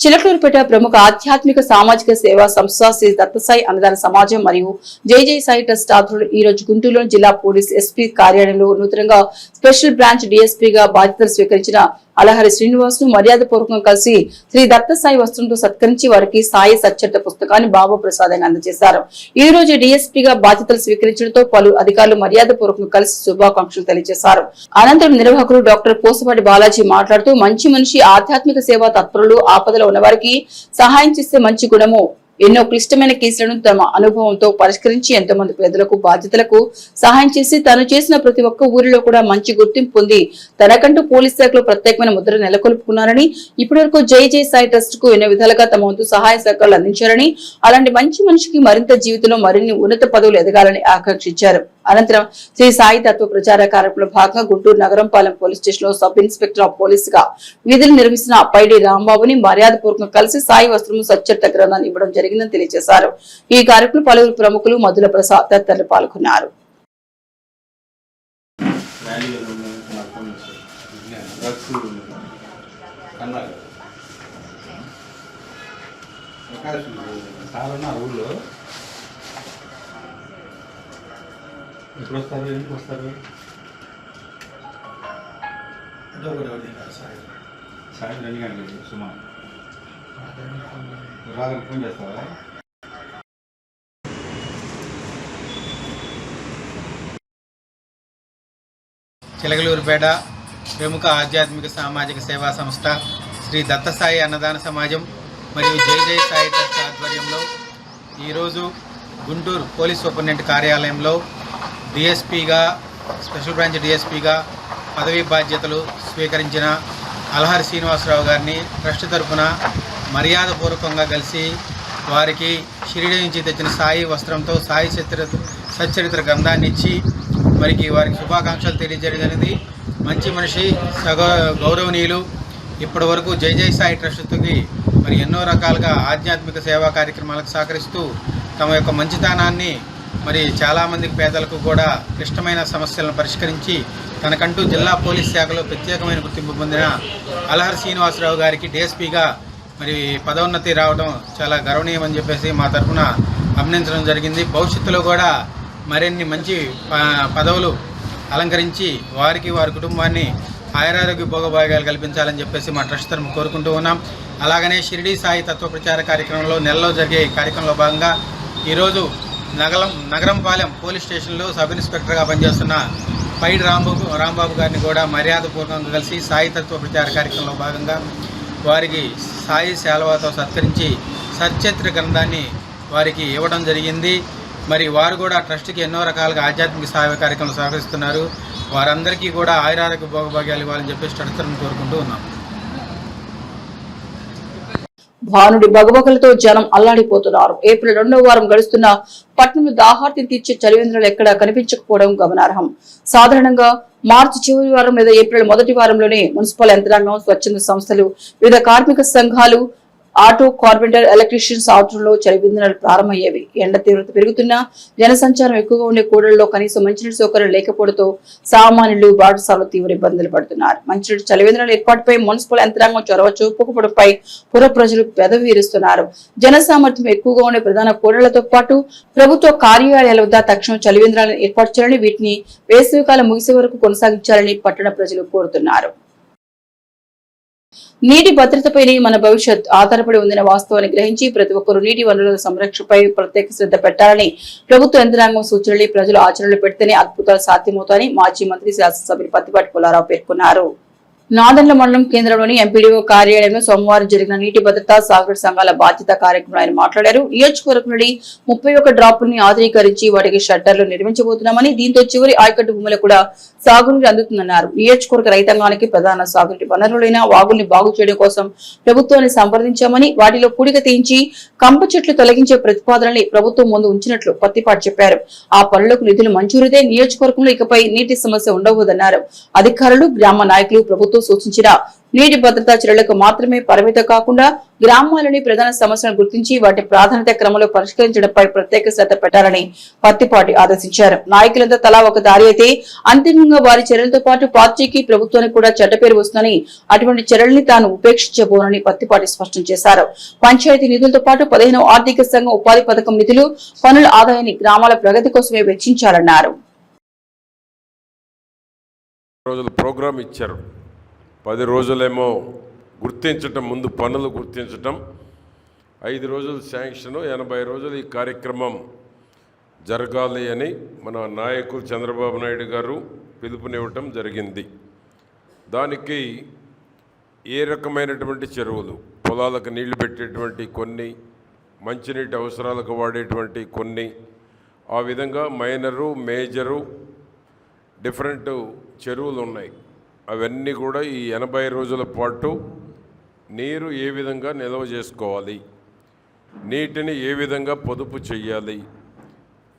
చిలకలూరుపేట ప్రముఖ ఆధ్యాత్మిక సామాజిక సేవా సంస్థ శ్రీ దత్తసాయి అన్నదాన సమాజం మరియు జై సాయి ట్రస్ట్ ఆధ్వర్యంలో ఈ రోజు గుంటూరులోని జిల్లా పోలీస్ ఎస్పీ కార్యాలయంలో నూతనంగా స్పెషల్ బ్రాంచ్ డీఎస్పీగా బాధ్యతలు స్వీకరించిన అలహరి శ్రీనివాస్ ను మర్యాదపూర్వకంగా కలిసి శ్రీ దత్తసాయి వస్త్రంతో సత్కరించి వారికి సాయి సచ్చరిత పుస్తకాన్ని బాబా ప్రసాదాన్ని అందజేశారు. ఈ రోజు డీఎస్పీగా బాధ్యతలు స్వీకరించడంతో పలు అధికారులు మర్యాదపూర్వకంగా కలిసి శుభాకాంక్షలు తెలియజేశారు. అనంతరం నిర్వాహకులు డాక్టర్ పోసపాటి బాలాజీ మాట్లాడుతూ మంచి మనిషి, ఆధ్యాత్మిక సేవా తత్పరులు, ఆపదలో ఉన్నవారికి సహాయం చేసే మంచి గుణము, ఎన్నో క్లిష్టమైన కేసులను తమ అనుభవంతో పరిష్కరించి ఎంతో మంది పేదలకు, బాధ్యతలకు సహాయం చేసి తాను చేసిన ప్రతి ఒక్క ఊరిలో కూడా మంచి గుర్తింపు పొంది తనకంటూ పోలీస్ శాఖలో ప్రత్యేకమైన ముద్ర నెలకొల్పుకున్నారని, ఇప్పటివరకు జై సాయి ట్రస్ట్ కు ఎన్నో విధాలుగా తమ వంతు సహాయ సహకారాలు అందించారని, అలాంటి మంచి మనిషికి మరింత జీవితంలో మరిన్ని ఉన్నత పదవులు ఎదగాలని ఆకాంక్షించారు. అనంతరం శ్రీ సాయి తత్వ ప్రచార కార్యక్రమంలో భాగంగా గుంటూరు నగరంపాలెం పోలీస్ స్టేషన్ లో సబ్ ఇన్స్పెక్టర్ ఆఫ్ పోలీస్ గా విధులు నిర్వహిస్తున్న పైడి రాంబాబుని మర్యాదపూర్వకంగా కలిసి సాయి వస్త్రము సచ్చరిత గ్రంథాన్ని ఇవ్వడం జరిగిందని తెలియజేశారు. ఈ కార్యక్రమంలో పలువురు ప్రముఖులు, మధుల ప్రసాద్ తదితరులు పాల్గొన్నారు. ఎప్పుడు వస్తారు, ఎందుకు వస్తారు? సాయంత్రం 2 గంటలకి సుమారు రాత్రి ఫోన్ చేస్తావా? చిలకలూరుపేట ప్రముఖ ఆధ్యాత్మిక సామాజిక సేవా సంస్థ శ్రీ దత్తసాయి అన్నదాన సమాజం మరియు జై సాయి ట్రస్ట్ ఆధ్వర్యంలో ఈరోజు గుంటూరు పోలీస్ సూపరింటెండెంట్ కార్యాలయంలో డిఎస్పీగా, స్పెషల్ బ్రాంచ్ డిఎస్పీగా పదవీ బాధ్యతలు స్వీకరించిన అలహరి శ్రీనివాసరావు గారిని ట్రస్ట్ తరఫున మర్యాదపూర్వకంగా కలిసి వారికి షిరిడి నుంచి తెచ్చిన సాయి వస్త్రంతో సాయి సచ్చరిత్ర గ్రంథాన్ని ఇచ్చి వారికి శుభాకాంక్షలు తెలియజేయడం జరిగింది. మంచి మనిషి, గౌరవనీయులు. ఇప్పటి వరకు జై జై సాయి ట్రస్ట్కి ఎన్నో రకాలుగా ఆధ్యాత్మిక సేవా కార్యక్రమాలకు సహకరిస్తూ తమ యొక్క మంచితనాన్ని చాలామందికి పేదలకు కూడా క్లిష్టమైన సమస్యలను పరిష్కరించి తనకంటూ జిల్లా పోలీస్ శాఖలో ప్రత్యేకమైన గుర్తింపు పొందిన అలహర్ శ్రీనివాసరావు గారికి డిఎస్పీగా పదోన్నతి రావడం చాలా గర్వనీయమని చెప్పేసి మా తరఫున అభినందించడం జరిగింది. భవిష్యత్తులో కూడా మరిన్ని మంచి పదవులు అలంకరించి వారికి వారి కుటుంబాన్ని ఆయురారోగ్య భోగభాగ్యాలు కల్పించాలని చెప్పేసి మా ట్రస్ట్ తరఫున కోరుకుంటూ ఉన్నాం. అలాగనే షిరిడి సాయి తత్వ ప్రచార కార్యక్రమంలో నెలలో జరిగే కార్యక్రమంలో భాగంగా ఈరోజు నగరంపాలెం పోలీస్ స్టేషన్లో సబ్ ఇన్స్పెక్టర్గా పనిచేస్తున్న పైడి రాంబాబు గారిని కూడా మర్యాదపూర్వకంగా కలిసి సాయి తత్వ ప్రచార కార్యక్రమంలో భాగంగా వారికి సాయి శాలువాతో సత్కరించి సచ్చరిత్ర గ్రంథాన్ని వారికి ఇవ్వడం జరిగింది. వారు కూడా ట్రస్ట్కి ఎన్నో రకాలుగా ఆధ్యాత్మిక సేవా కార్యక్రమాలు సహకరిస్తున్నారు. వారందరికీ కూడా ఆయురారోగ్య భోగభాగ్యాలు ఇవ్వాలని చెప్పేసి ట్రస్ట్ తరఫున కోరుకుంటూ ఉన్నాం. భానుడి బగబగలతో జనం అల్లాడిపోతున్నారు. ఏప్రిల్ 2వ వారం గడుస్తున్న పట్టణంలో దాహార్తిని తీర్చే చలివేంద్రాలు ఎక్కడా కనిపించకపోవడం గమనార్హం. సాధారణంగా మార్చి చివరి వారం లేదా ఏప్రిల్ మొదటి వారంలోనే మున్సిపల్ యంత్రాంగం, స్వచ్ఛంద సంస్థలు, వివిధ కార్మిక సంఘాలు, ఆటో, కార్పెంటర్, ఎలక్ట్రీషియన్స్ ఆధ్వర్యంలో చలివేంద్రాలు ప్రారంభమయ్యేవి. ఎండ తీవ్రత పెరుగుతున్నా జనసంచారం ఎక్కువగా ఉండే కూడళ్లలో కనీసం మంచినీటి సౌకర్యం లేకపోవడంతో సామాన్యులు, బాటసార్లు తీవ్ర ఇబ్బందులు పడుతున్నారు. మంచినీటి చలివేంద్రాల ఏర్పాటుపై మున్సిపల్ యంత్రాంగం చొరవ చూపకపోవడంపై పుర ప్రజలు పెదవి విరుస్తున్నారు. జనసామర్థ్యం ఎక్కువగా ఉండే ప్రధాన కూడళ్లతో పాటు ప్రభుత్వ కార్యాలయాల వద్ద తక్షణం చలివేంద్రాలను ఏర్పాటు చేయాలని, వీటిని వేసవికాలం ముగిసే వరకు కొనసాగించాలని పట్టణ ప్రజలు కోరుతున్నారు. నీటి భద్రతపైనే మన భవిష్యత్ ఆధారపడి ఉందన్న వాస్తవాన్ని గ్రహించి ప్రతి ఒక్కరూ నీటి వనరుల సంరక్షణపై ప్రత్యేక శ్రద్ధ పెట్టాలని ప్రభుత్వ యంత్రాంగం సూచనలు ప్రజలు ఆచరణలో పెడితేనే అద్భుతాలు సాధ్యమవుతాయని మాజీ మంత్రి శాసనసభ్యులు పత్తిపాటి పుల్లారావు పేర్కొన్నారు. నాదెండ్ల మండలం కేంద్రంలోని ఎంపీడీఓ కార్యాలయంలో సోమవారం జరిగిన నీటి భద్రతా సాగునీటి సంఘాల బాధ్యత కార్యక్రమంలో ఆయన మాట్లాడారు. నియోజకవర్గం నుండి 31 డ్రాపుల్ని ఆధునీకరించి వాటికి షట్టర్లు నిర్మించబోతున్నామని, దీంతో చివరి ఆయకట్టు భూములకు కూడా సాగునీరు అందుతుందన్నారు. నియోజకవర్గ రైతాంగానికి ప్రధాన సాగునీటి వనరులైన వాగుల్ని బాగు చేయడం కోసం ప్రభుత్వాన్ని సంప్రదించామని, వాటిలో పూడిక తీయించి కంప చెట్లు తొలగించే ప్రతిపాదనని ప్రభుత్వం ముందు ఉంచినట్లు పత్తిపాటి చెప్పారు. ఆ పనులకు నిధులు మంజూరుదే నియోజకవర్గంలో ఇకపై నీటి సమస్య ఉండబోదన్నారు. అధికారులు, గ్రామ నాయకులు ప్రభుత్వం సూచించిన నీటి భద్రతా చర్యలకు మాత్రమే పరిమితం కాకుండా గ్రామాలని ప్రధాన సమస్యలను గుర్తించి వాటి ప్రాధాన్యత క్రమంలో పరిష్కరించడంపై ప్రత్యేక శ్రద్ధ పెట్టాలని పత్తిపాటి ఆదేశించారు. నాయకులంతా తలా ఒక దారి అయితే అంతిమంగా వారి చర్యలతో పాటు పార్టీకి, ప్రభుత్వానికి కూడా చెడ్డ పేరు వస్తుందని, అటువంటి చర్యల్ని తాను ఉపేక్షించబోనని పత్తిపాటి స్పష్టం చేశారు. పంచాయతీ నిధులతో పాటు 15వ ఆర్థిక సంఘం ఉపాధి పథకం నిధులు, పనుల ఆదాయాన్ని గ్రామాల ప్రగతి కోసమే వెచ్చించాలన్నారు. 10 రోజులేమో గుర్తించటం, ముందు పనులు గుర్తించటం, 5 రోజులు శాంక్షను, 80 రోజులు ఈ కార్యక్రమం జరగాలి అని మన నాయకులు చంద్రబాబు నాయుడు గారు పిలుపునివ్వటం జరిగింది. దానికి ఏ రకమైనటువంటి చెరువులు, పొలాలకు నీళ్లు పెట్టేటువంటి కొన్ని, మంచినీటి అవసరాలకు వాడేటువంటి కొన్ని, ఆ విధంగా మైనరు, మేజరు, డిఫరెంట్ చెరువులు ఉన్నాయి. అవన్నీ కూడా ఈ 80 రోజుల పాటు నీరు ఏ విధంగా నిల్వ చేసుకోవాలి, నీటిని ఏ విధంగా పొదుపు చేయాలి,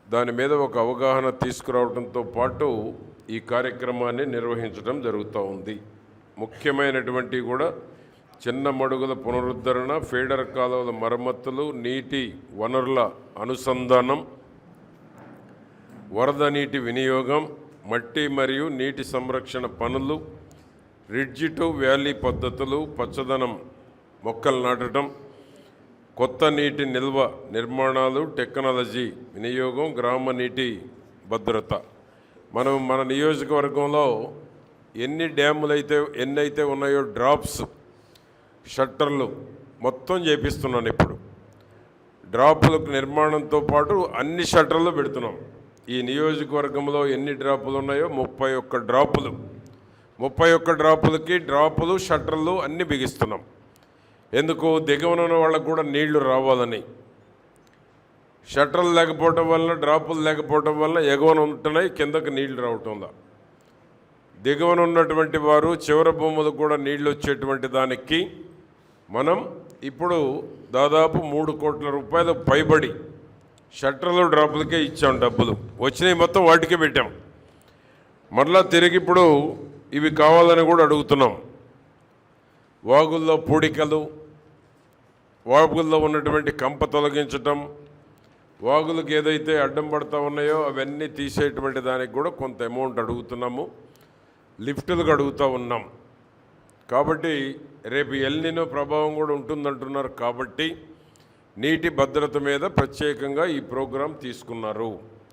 దాని మీద ఒక అవగాహన తీసుకురావడంతో పాటు ఈ కార్యక్రమాన్ని నిర్వహించడం జరుగుతూ ఉంది. ముఖ్యమైనటువంటి కూడా చిన్న మడుగుల పునరుద్ధరణ, ఫీడర్ కాలువల మరమ్మతులు, నీటి వనరుల అనుసంధానం, వరద నీటి వినియోగం, మట్టి మరియు నీటి సంరక్షణ పనులు, రిడ్జి టు వ్యాలీ పద్ధతులు, పచ్చదనం మొక్కలు నాటడం, కొత్త నీటి నిల్వ నిర్మాణాలు, టెక్నాలజీ వినియోగం, గ్రామ నీటి భద్రత. మన నియోజకవర్గంలో ఎన్నైతే ఉన్నాయో డ్రాప్స్, షట్టర్లు మొత్తం చేపిస్తున్నాను. ఇప్పుడు డ్రాపులకు నిర్మాణంతో పాటు అన్ని షట్టర్లు పెడుతున్నాం. ఈ నియోజకవర్గంలో ఎన్ని డ్రాపులు ఉన్నాయో 31 డ్రాపులు, 31 డ్రాపులకి డ్రాపులు, షట్టర్లు అన్నీ బిగిస్తున్నాం. ఎందుకు? దిగువన వాళ్ళకు కూడా నీళ్లు రావాలని. షట్టర్లు లేకపోవటం వల్ల, డ్రాపులు లేకపోవటం వల్ల ఎగువన ఉంటున్నాయి, కిందకు నీళ్లు రావటంలా. దిగువన ఉన్నటువంటి వారు చివరి భూములకు కూడా నీళ్లు వచ్చేటువంటి దానికి మనం ఇప్పుడు దాదాపు 3 కోట్ల రూపాయలు పైబడి షట్టర్లు డ్రాపులకే ఇచ్చాం డబ్బులు. వచ్చినవి మొత్తం వాటికే పెట్టాం. మరలా తిరిగి ఇప్పుడు ఇవి కావాలని కూడా అడుగుతున్నాం. వాగుల్లో పూడికలు, వాగుల్లో ఉన్నటువంటి కంప తొలగించటం, వాగులకు ఏదైతే అడ్డం పడుతూ ఉన్నాయో అవన్నీ తీసేటువంటి దానికి కూడా కొంత అమౌంట్ అడుగుతున్నాము. లిఫ్టులకు అడుగుతూ ఉన్నాం. కాబట్టి రేపు ఎల్నినో ప్రభావం కూడా ఉంటుందంటున్నారు. కాబట్టి నీటి భద్రత మీద ప్రత్యేకంగా ఈ ప్రోగ్రాం తీసుకున్నారు.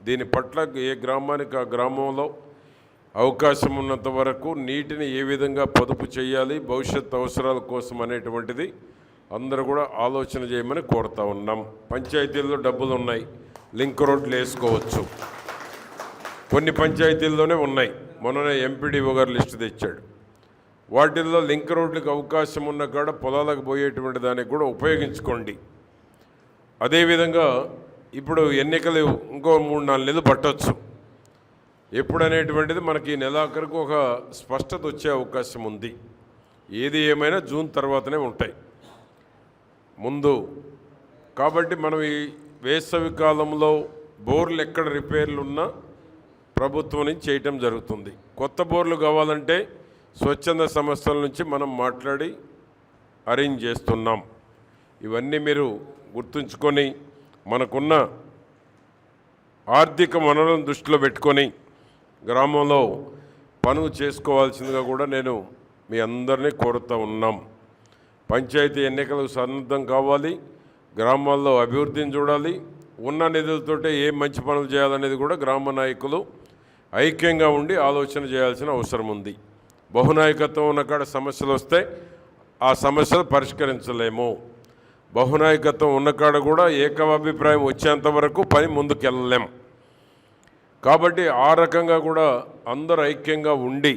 దీని పట్ల ఏ గ్రామానికి ఆ గ్రామంలో అవకాశం ఉన్నంత వరకు నీటిని ఏ విధంగా పొదుపు చేయాలి భవిష్యత్ అవసరాల కోసం అనేటువంటిది అందరూ కూడా ఆలోచన చేయమని కోరుతా ఉన్నాం. పంచాయతీల్లో డబ్బులు ఉన్నాయి, లింక్ రోడ్లు వేసుకోవచ్చు. కొన్ని పంచాయతీల్లోనే ఉన్నాయి. మొన్ననే ఎంపీడీఓ గారు లిస్టు తెచ్చాడు. వాటిల్లో లింక్ రోడ్లకు అవకాశం ఉన్న కాడ పొలాలకు పోయేటువంటి దానికి కూడా ఉపయోగించుకోండి. అదేవిధంగా ఇప్పుడు ఎన్నికలు ఇంకో 3-4 నెలలు పట్టవచ్చు. ఎప్పుడనేటువంటిది మనకి నెలాఖరుకు ఒక స్పష్టత వచ్చే అవకాశం ఉంది. ఏది ఏమైనా జూన్ తర్వాతనే ఉంటాయి ముందు. కాబట్టి మనం ఈ వేసవి కాలంలో బోర్లు ఎక్కడ రిపేర్లు ఉన్నా ప్రభుత్వం నుంచి చేయటం జరుగుతుంది. కొత్త బోర్లు కావాలంటే స్వచ్ఛంద సంస్థల నుంచి మనం మాట్లాడి అరేంజ్ చేస్తున్నాం. ఇవన్నీ మీరు గుర్తుంచుకొని మనకున్న ఆర్థిక వనరులను దృష్టిలో పెట్టుకొని గ్రామంలో పనులు చేసుకోవాల్సిందిగా కూడా నేను మీ అందరినీ కోరుతూ ఉన్నాం. పంచాయతీ ఎన్నికలకు సన్నద్ధం కావాలి, గ్రామాల్లో అభివృద్ధిని చూడాలి. ఉన్న నిధులతోటే ఏం మంచి పనులు చేయాలనేది కూడా గ్రామ నాయకులు ఐక్యంగా ఉండి ఆలోచన చేయాల్సిన అవసరం ఉంది. బహునాయకత్వం ఉన్న కాడ సమస్యలు వస్తే ఆ సమస్యలు పరిష్కరించలేము. బహునాయకత్వం ఉన్న కాడ కూడా ఏకాభిప్రాయం వచ్చేంత వరకు పని ముందుకెళ్ళలేం. కాబట్టి ఆ రకంగా కూడా అందరూ ఐక్యంగా ఉండి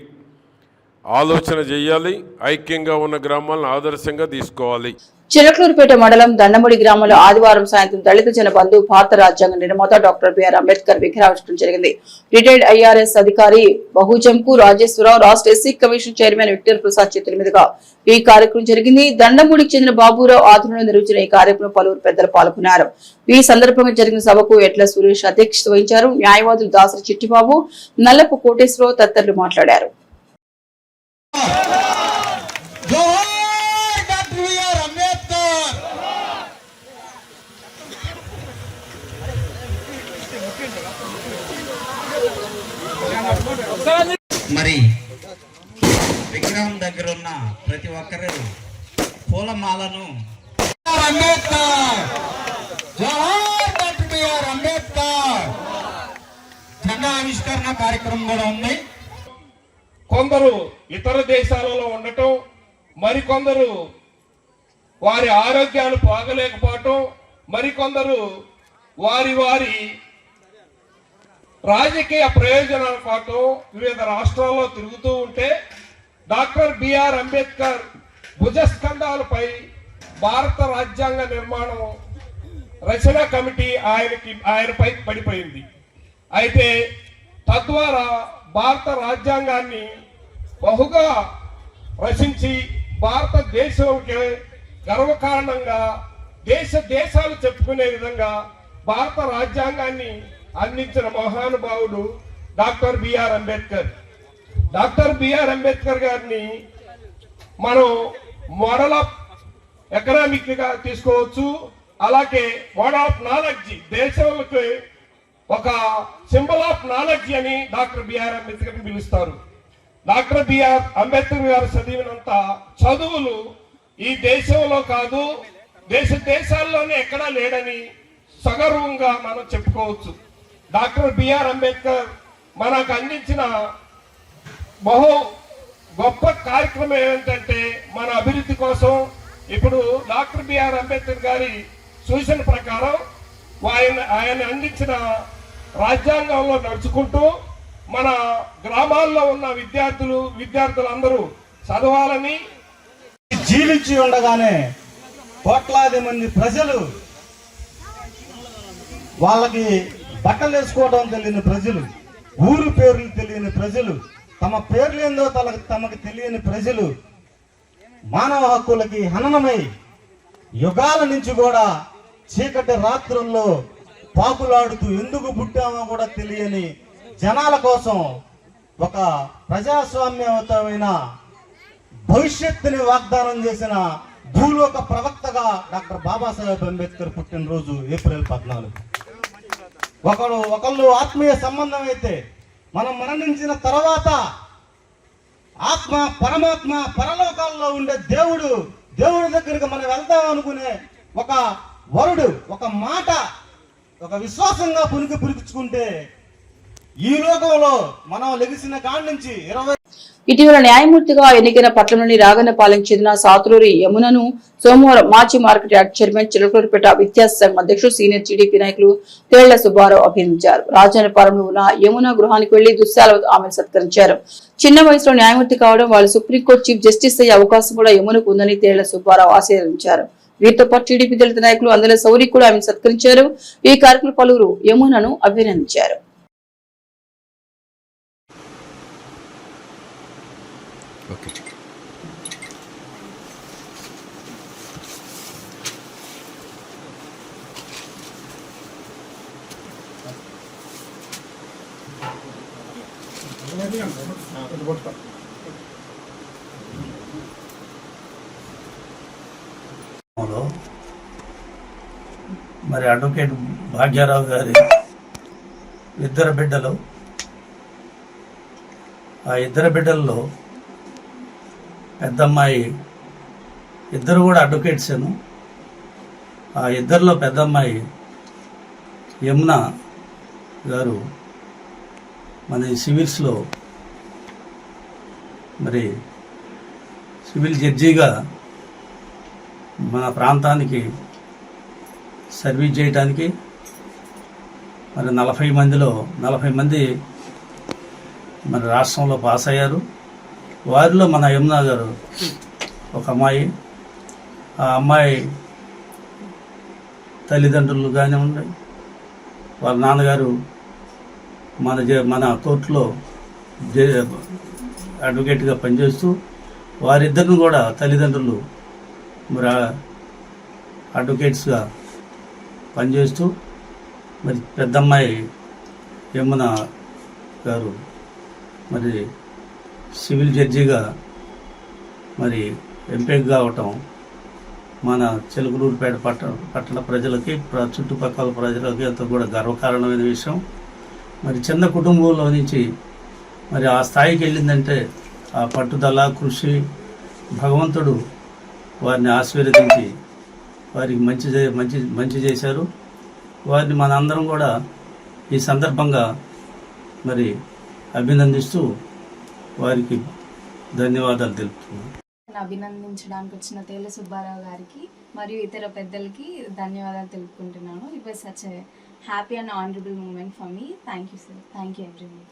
ఆలోచన చేయాలి. ఐక్యంగా ఉన్న గ్రామాలను ఆదర్శంగా తీసుకోవాలి. చిలకలూరుపేట మండలం దండముడి గ్రామంలో ఆదివారం సాయంత్రం దళిత జన బంధు భారత రాజ్యాంగ నిర్మాత డాక్టర్ బిఆర్ అంబేద్కర్ విగ్రహావిష్కరణ జరిగింది. రిటైర్డ్ ఐఆర్ఎస్ అధికారి బహుజంకు రాజేశ్వరరావు, రాష్ట్ర SC commission chairman Victor Prasad చేతుల మీదుగా ఈ కార్యక్రమం జరిగింది. దండముడికి చెందిన బాబురావు ఆధ్వర్యంలో నిర్వహించిన ఈ కార్యక్రమంలో పలువురు పెద్దలు పాల్గొన్నారు. ఈ సందర్భంగా జరిగిన సభకు ఎట్ల సురేష్ అధ్యక్షత వహించారు. న్యాయవాదులు దాసరి చిట్టిబాబు, నల్లపు కోటేశ్వరరావు తదితరులు మాట్లాడారు. మరి విగ్రహం దగ్గర ఉన్న ప్రతి ఒక్కరు పూలమాలను జెండా ఆవిష్కరణ కార్యక్రమం కూడా ఉంది. కొందరు ఇతర దేశాలలో ఉండటం, మరికొందరు వారి ఆరోగ్యాలు బాగలేకపోవటం, మరికొందరు వారి రాజకీయ ప్రయోజనాల కోసం వివిధ రాష్ట్రాల్లో తిరుగుతూ ఉంటే డాక్టర్ బిఆర్ అంబేద్కర్ భుజస్కంధాలపై భారత రాజ్యాంగ నిర్మాణం రచన కమిటీ ఆయనపై పడిపోయింది. అయితే తద్వారా భారత రాజ్యాంగాన్ని బహుగా రచించి భారతదేశంకి గర్వకారణంగా దేశాలు చెప్పుకునే విధంగా భారత రాజ్యాంగాన్ని అందించిన మహానుభావుడు doctor BR Ambedkar. Doctor BR Ambedkar గారిని మనం మోడల్ ఆఫ్ ఎకనామిక్ గా తీసుకోవచ్చు. అలాగే మోడల్ ఆఫ్ నాలెడ్జ్, దేశాలకు ఒక సింబల్ ఆఫ్ నాలెడ్జ్ అని డాక్టర్ బిఆర్ అంబేద్కర్ ని పిలుస్తారు. డాక్టర్ బిఆర్ అంబేద్కర్ గారు చదివినంత చదువులు ఈ దేశంలో కాదు, దేశాల్లోనే ఎక్కడా లేడని సగర్వంగా మనం చెప్పుకోవచ్చు. డాక్టర్ బిఆర్ అంబేద్కర్ మనకు అందించిన బహు గొప్ప కార్యక్రమం ఏమిటంటే మన అభివృద్ధి కోసం ఇప్పుడు డాక్టర్ బిఆర్ అంబేద్కర్ గారి సూచన ప్రకారం ఆయన అందించిన రాజ్యాంగంలో నడుచుకుంటూ మన గ్రామాల్లో ఉన్న విద్యార్థులందరూ చదవాలని, జీవించి ఉండగానే కోట్లాది మంది ప్రజలు, వాళ్ళకి బట్టలు వేసుకోవడం తెలియని ప్రజలు, ఊరు పేర్లు తెలియని ప్రజలు, తమ పేర్లు ఏందో తమకు తెలియని ప్రజలు మానవ హక్కులకి హననమై యుగాల నుంచి కూడా చీకటి రాత్రుల్లో పాకులాడుతూ ఎందుకు పుట్టామో కూడా తెలియని జనాల కోసం ఒక ప్రజాస్వామ్యయుతమైన భవిష్యత్తుని వాగ్దానం చేసిన భూలోక ప్రవక్తగా డాక్టర్ బాబాసాహెబ్ అంబేద్కర్ పుట్టినరోజు ఏప్రిల్ 14. ఒకళ్ళు ఆత్మీయ సంబంధం అయితే మనం మరణించిన తర్వాత ఆత్మ పరమాత్మ పరలోకాల్లో ఉండే దేవుడి దగ్గరికి మనం వెళ్దాం అనుకునే ఒక వరుడు, ఒక మాట, ఒక విశ్వాసంగా పురికించుకుంటే ఈ లోకంలో మనం లెగిసిన కాడి నుంచి 20 ఇటీవల న్యాయమూర్తిగా ఎన్నికైన పట్నంలోని రాగన్నపాలెం చెందిన సాతులూరి యమునను సోమవారం మాజీ మార్కెట్ యార్డ్ చైర్మన్ చిలకలూరుపేట విద్యాసంఘం అధ్యక్షుడు సీనియర్ టీడీపీ నాయకులు తేళ్ల సుబ్బారావు అభినందించారు. రాజన్నపాలెంలో ఉన్న యమున గృహానికి వెళ్లి దుశ్శాలతో ఆమెను సత్కరించారు. చిన్న వయసులో న్యాయమూర్తి కావడం వాళ్ళు సుప్రీంకోర్టు చీఫ్ జస్టిస్ అయ్యే అవకాశం కూడా యమునకు ఉందని తేళ్ల సుబ్బారావు ఆశీర్వదించారు. వీరితో పాటు టీడీపీ దళిత నాయకులు అందులో సౌరి కూడా ఆమెను సత్కరించారు. ఈ కార్యక్రమంలో పలువురు యమునను అభినందించారు. మరి అడ్వకేట్ భాగ్యారావు గారి ఇద్దరు బిడ్డలు, ఆ ఇద్దరు బిడ్డల్లో పెద్దమ్మాయి, ఇద్దరు కూడా అడ్వకేట్సేను. ఆ ఇద్దరిలో పెద్దమ్మాయి యమున గారు మన సివిల్స్లో మరి సివిల్ జడ్జిగా మన ప్రాంతానికి సర్వీస్ చేయడానికి మరి 40 మందిలో 40 మంది మన రాష్ట్రంలో పాస్ అయ్యారు. వారిలో మన యమున గారు ఒక అమ్మాయి. ఆ అమ్మాయి తల్లిదండ్రులు కానివ్వండి, వాళ్ళ నాన్నగారు మన కోర్టులో అడ్వకేట్గా పనిచేస్తూ, వారిద్దరిని కూడా తల్లిదండ్రులు మరి అడ్వకేట్స్గా పనిచేస్తూ, మరి పెద్దమ్మాయి యమున గారు మరి సివిల్ జడ్జిగా మరి ఎంపిక కావటం మన చిలకలూరుపేట పట్టణ ప్రజలకి, చుట్టుపక్కల ప్రజలకి అంతా కూడా గర్వకారణమైన విషయం. మరి చిన్న కుటుంబంలో నుంచి మరి ఆ స్థాయికి వెళ్ళిందంటే ఆ పట్టుదల, కృషి, భగవంతుడు వారిని ఆశీర్వదించి వారికి మంచి చేశారు. వారిని మనందరం కూడా ఈ సందర్భంగా మరి అభినందిస్తూ వారికి ధన్యవాదాలు తెలుపుతున్నాను. అభినందించడానికి వచ్చిన తేళ్ల సుబ్బారావు గారికి మరియు ఇతర పెద్దలకి ధన్యవాదాలు తెలుపుకుంటున్నాను. It was such a happy and honourable moment for me. Thank you sir. Thank you everyone.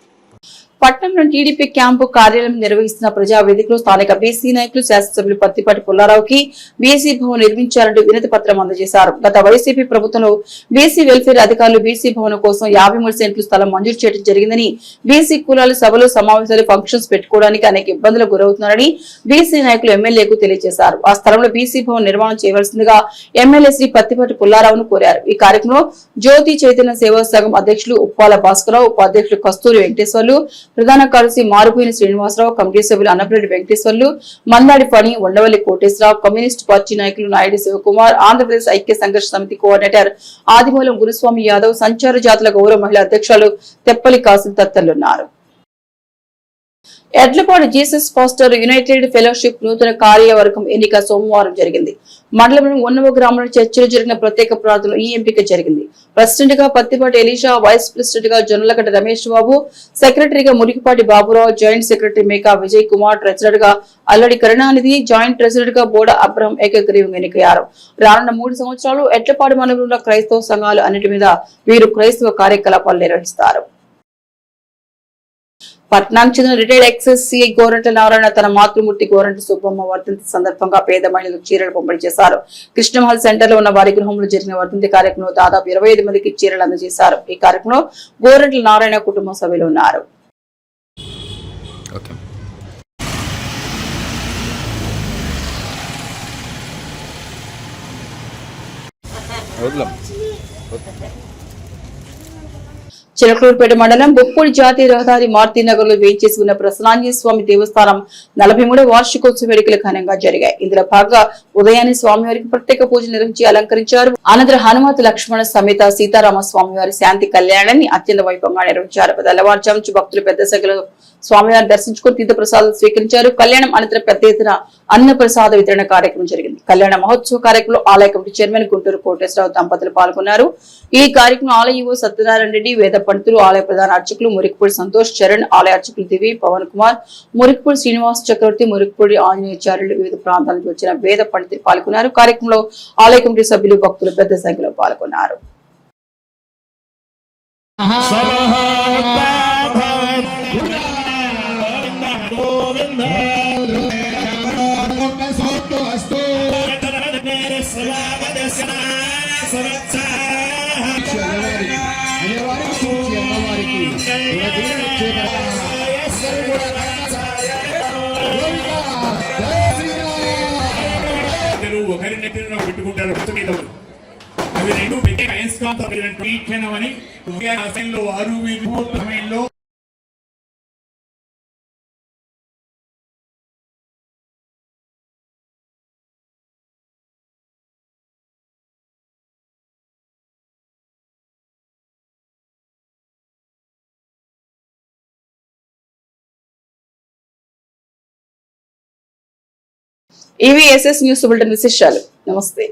పట్నంలోని టీడీపీ క్యాంపు కార్యాలయం నిర్వహిస్తున్న ప్రజా వేదికలో స్థానిక బీసీ నాయకులు శాసనసభ్యులు పత్తిపాటి పుల్లారావుకి బీసీ భవన్ నిర్మించారంటూ వినతి పత్రం అందజేశారు. గత వైసీపీ ప్రభుత్వంలో బీసీ వెల్ఫేర్ అధికారులు బీసీ భవన్ కోసం 53 సెంట్లు స్థలం మంజూరు చేయడం జరిగిందని, బీసీ కులాలు సభలు, సమావేశాలు, ఫంక్షన్స్ పెట్టుకోవడానికి అనేక ఇబ్బందులకు గురవుతున్నారని బీసీ నాయకులు ఎమ్మెల్యేకు తెలియజేశారు. ఆ స్థలంలో బీసీ భవన్ నిర్మాణం చేయవలసిందిగా ఎమ్మెల్యే శ్రీ పత్తిపాటి పుల్లారావును కోరారు. ఈ కార్యక్రమంలో జ్యోతి చైతన్య సేవా సంఘం అధ్యక్షులు ఉప్పాల భాస్కరరావు, ఉపాధ్యక్షులు కస్తూరి వెంకటేశ్వర్లు, ప్రధాన కార్యదర్శి మారుపోయిన శ్రీనివాసరావు, కమిటీ సభ్యులు అన్నపరెడ్డి వెంకటేశ్వర్లు, మందాడి ఫణి, ఉండవల్లి కోటేశ్వరరావు, కమ్యూనిస్టు పార్టీ నాయకులు నాయుడు శివకుమార్, ఆంధ్రప్రదేశ్ ఐక్య సంఘర్ష సమితి కోఆర్డినేటర్ ఆదిమూలం గురుస్వామి యాదవ్, సంచార జాతుల గౌరవ మహిళా అధ్యక్షులు తెప్పలి కాసిం తదితరులున్నారు. Edlapadu Jesus pastor united fellowship నూతన కార్యవర్గం ఎన్నిక సోమవారం జరిగింది. మండలంలోని ఉన్నవ గ్రామంలో చర్చలు జరిగిన ప్రత్యేక ప్రార్థనలో ఈ ఎంపిక జరిగింది. ప్రెసిడెంట్ గా పత్తిపాటి ఎలీషా, వైస్ ప్రెసిడెంట్ గా జొన్నలగడ్డ రమేష్ బాబు, సెక్రటరీగా Murikipati Baburao, joint secretary Meka Vijay Kumar, treasurer గా అల్లడి కరుణానిధి, జాయింట్ ట్రెజరర్ గా బోడ అబ్రహం ఏకగ్రీవంగా ఎన్నికయ్యారు. రానున్న 3 సంవత్సరాలు ఎడ్లపాడు మండలంలో ఉన్న క్రైస్తవ సంఘాలు అన్నిటి మీద వీరు క్రైస్తవ కార్యకలాపాలు నిర్వహిస్తారు. పట్నానికి చెందిన retired excise CI Gorantla Narayana తన మాతృమూర్తి గోరంట్ల సుబ్బమ్మ వర్ధంతి సందర్భంగా పేద మహిళలకు చీరలు పంపిణీ చేశారు. కృష్ణమహల్ సెంటర్ లో ఉన్న వారి గృహంలో జరిగిన వర్ధంతి కార్యక్రమంలో దాదాపు 25 మందికి చీరలు అందజేశారు. ఈ కార్యక్రమంలో గోరంట్ల నారాయణ కుటుంబ సభ్యులు ఉన్నారు. చిలకలూరుపేట మండలం బొప్పూడి జాతీయ రహదారి మారుతినగర్ లో వేయించేసి ఉన్న ప్రసన్నాంజనేయ స్వామి దేవస్థానం 43వ వార్షికోత్సవ వేడుకలు ఘనంగా జరిగాయి. ఇందులో భాగంగా ఉదయాన్నే స్వామివారికి ప్రత్యేక పూజలు నిర్వహించి అలంకరించారు. అనంతరం హనుమత్ లక్ష్మణ సమేత సీతారామ స్వామివారి శాంతి కళ్యాణాన్ని అత్యంత వైభవంగా నిర్వహించారు. తెల్లవారుజాము నుంచి భక్తులు పెద్ద సంఖ్యలో స్వామివారిని దర్శించుకుని తీర్థ ప్రసాదాలు స్వీకరించారు. కళ్యాణం అనంతరం పెద్ద ఎత్తున అన్న ప్రసాద వితరణ కార్యక్రమం జరిగింది. కళ్యాణ మహోత్సవ కార్యక్రమంలో ఆలయ కమిటీ చైర్మన్ గుంటూరు కోటేశ్వరరావు దంపతులు పాల్గొన్నారు. ఈ కార్యక్రమం ఆలయ ఈవో సత్యనారాయణ రెడ్డి, వేద పండితులు, ఆలయ ప్రధాన అర్చకులు మురికిపూడి సంతోష్ చరణ్, ఆలయ అర్చకులు దివి పవన్ కుమార్, మురికిపూడి శ్రీనివాస్ చక్రవర్తి, మురికిపూడి ఆంజనేయాచార్యులు, వివిధ ప్రాంతాల నుంచి వచ్చిన వేద పండితులు పాల్గొన్నారు. కార్యక్రమంలో ఆలయ కమిటీ సభ్యులు, భక్తులు పెద్ద సంఖ్యలో పాల్గొన్నారు. ఒకరి నెత్తిన పెట్టుకుంటారు. అవి రెండు పెద్ద అయస్కాంతమని వారు సమయంలో ఇవి ఎస్ఎస్ న్యూస్ బులెటిన్ విశేషాలు. నమస్తే.